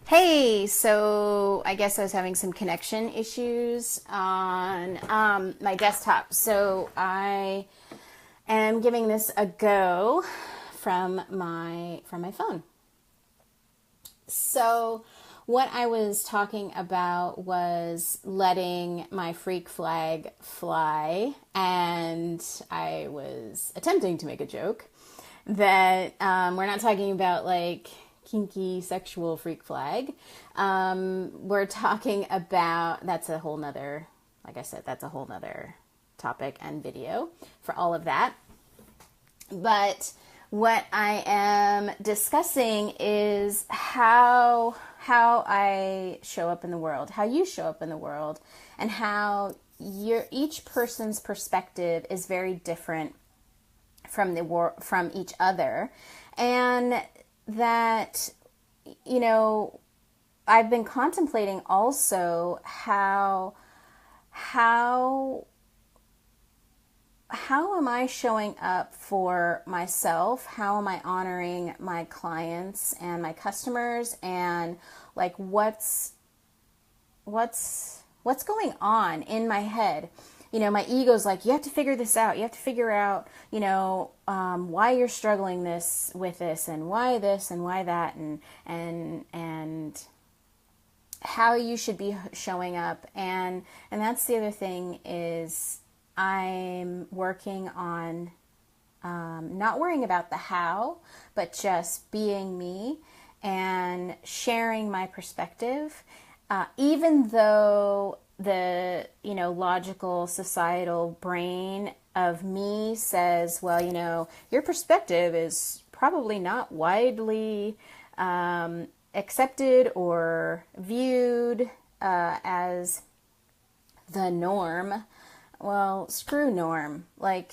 Hey, so I guess I was having some connection issues on my desktop. So I am giving this a go from my phone. So what I was talking about was letting my freak flag fly, and I was attempting to make a joke that we're not talking about like kinky sexual freak flag. We're talking about that's a whole nother, like I said, that's a whole nother topic and video for all of that. But what I am discussing is how I show up in the world, how you show up in the world, and how each person's perspective is very different from each other, and that I've been contemplating also how how am I showing up for myself? How am I honoring my clients and my customers? And like what's going on in my head? My ego's like, you have to figure this out. You have to figure out, why you're struggling with this, and why this, and why that, and how you should be showing up. And that's the other thing is I'm working on not worrying about the how, but just being me and sharing my perspective, even though the logical societal brain of me says, well, your perspective is probably not widely accepted or viewed as the norm. Well, screw norm. Like,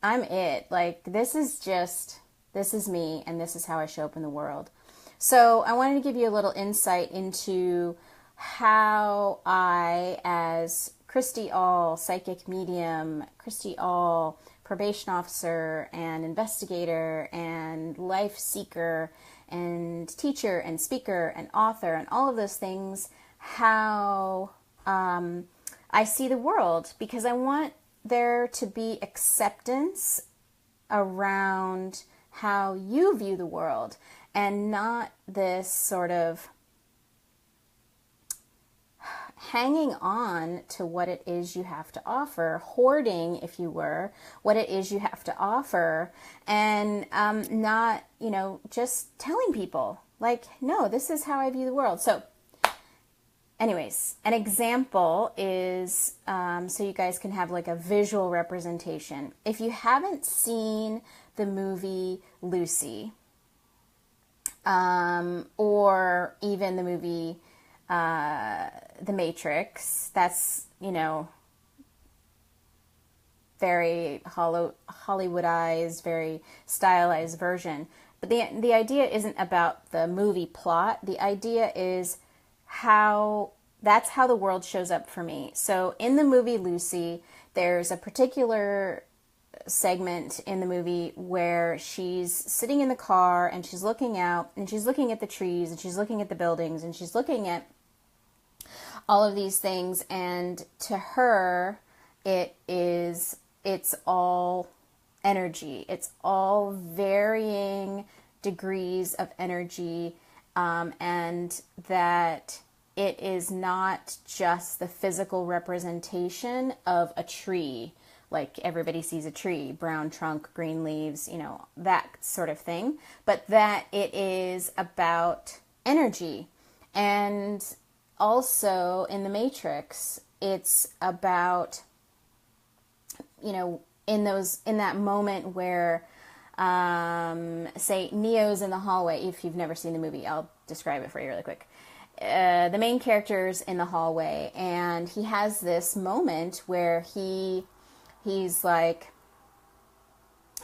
I'm it. Like, this is me, and this is how I show up in the world. So I wanted to give you a little insight into how I, as Christy All, psychic medium, Christy All, probation officer and investigator and life seeker and teacher and speaker and author and all of those things, how I see the world, because I want there to be acceptance around how you view the world, and not this sort of hanging on to what it is you have to offer, hoarding, if you were, what it is you have to offer, and not, just telling people, like, no, this is how I view the world. So anyways, an example is, so you guys can have like a visual representation. If you haven't seen the movie Lucy, or even the movie The Matrix, that's, very Hollywoodized, very stylized version. But the idea isn't about the movie plot. The idea is that's how the world shows up for me. So in the movie Lucy, there's a particular segment in the movie where she's sitting in the car and she's looking out and she's looking at the trees and she's looking at the buildings and she's looking at all of these things, and to her it's all energy. It's all varying degrees of energy, and that it is not just the physical representation of a tree, like everybody sees a tree, brown trunk, green leaves, that sort of thing, but that it is about energy. And also in the Matrix, it's about, in that moment where, say Neo's in the hallway. If you've never seen the movie, I'll describe it for you really quick. The main character's in the hallway, and he has this moment where he's like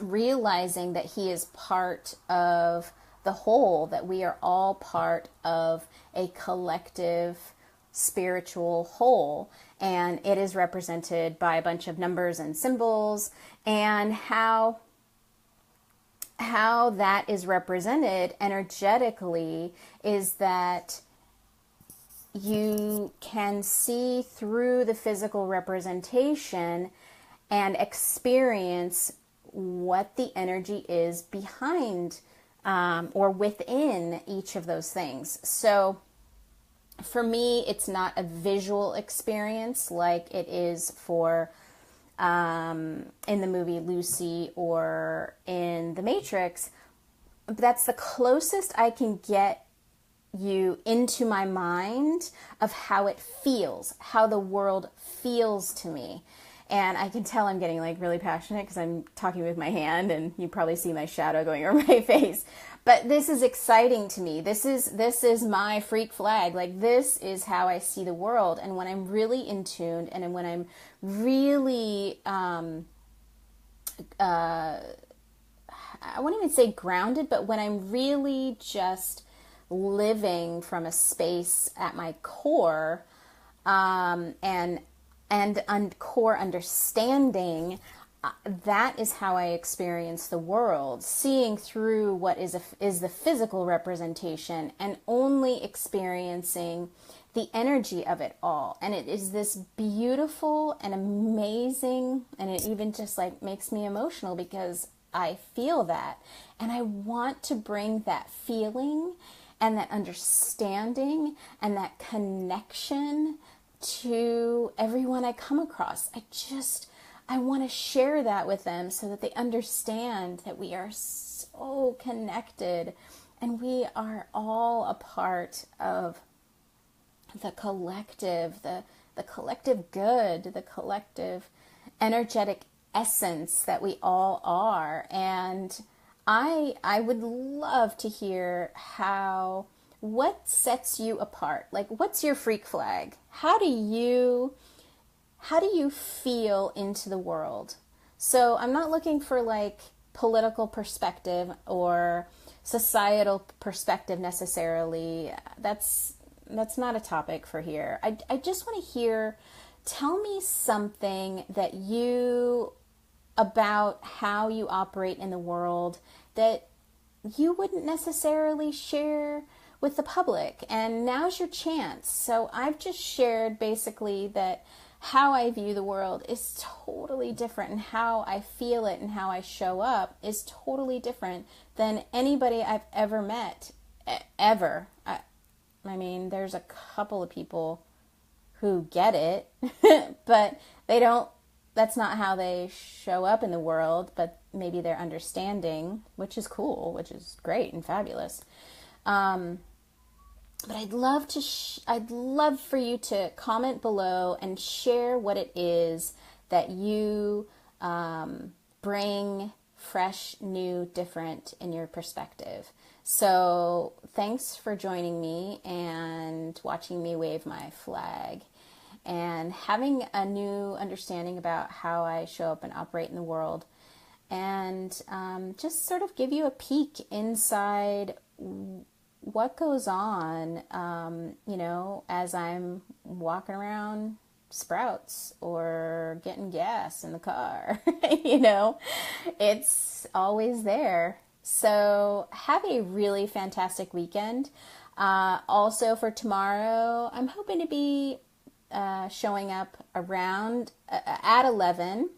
realizing that he is part of the whole, that we are all part of a collective spiritual whole, and it is represented by a bunch of numbers and symbols, and how that is represented energetically is that you can see through the physical representation and experience what the energy is behind or within each of those things. So for me, it's not a visual experience like it is for in the movie Lucy or in The Matrix. That's the closest I can get you into my mind of how it feels, how the world feels to me. And I can tell I'm getting like really passionate because I'm talking with my hand, and you probably see my shadow going over my face. But this is exciting to me. This is my freak flag. Like, this is how I see the world. And when I'm really in tune, and when I'm really I wouldn't even say grounded, but when I'm really just living from a space at my core, and core understanding, that is how I experience the world, seeing through what is the physical representation and only experiencing the energy of it all. And it is this beautiful and amazing, and it even just like makes me emotional because I feel that. And I want to bring that feeling and that understanding and that connection to everyone I come across. I want to share that with them so that they understand that we are so connected and we are all a part of the collective, the collective good, the collective energetic essence that we all are. And I would love to hear what sets you apart? Like, what's your freak flag? How do you feel into the world? So I'm not looking for like political perspective or societal perspective necessarily. That's not a topic for here. I just want to hear, tell me something about how you operate in the world that you wouldn't necessarily share with the public. And now's your chance. So I've just shared basically that how I view the world is totally different, and how I feel it and how I show up is totally different than anybody I've ever met, ever. I mean, there's a couple of people who get it, but that's not how they show up in the world, but maybe they're understanding, which is cool, which is great and fabulous. But I'd love for you to comment below and share what it is that you bring fresh, new, different in your perspective. So thanks for joining me and watching me wave my flag and having a new understanding about how I show up and operate in the world, and just sort of give you a peek inside what goes on, as I'm walking around Sprouts or getting gas in the car. It's always there. So have a really fantastic weekend. Also for tomorrow, I'm hoping to be showing up around at 11,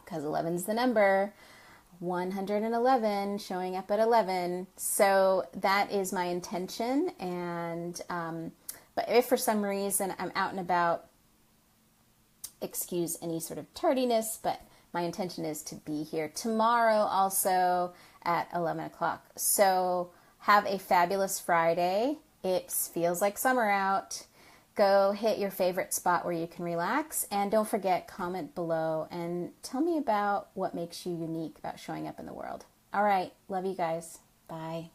because 11's the number. 111, showing up at 11. So that is my intention. And but if for some reason I'm out and about, excuse any sort of tardiness, but my intention is to be here tomorrow also at 11 o'clock. So have a fabulous Friday. It feels like summer out. Go hit your favorite spot where you can relax. And don't forget, comment below and tell me about what makes you unique about showing up in the world. All right. Love you guys. Bye.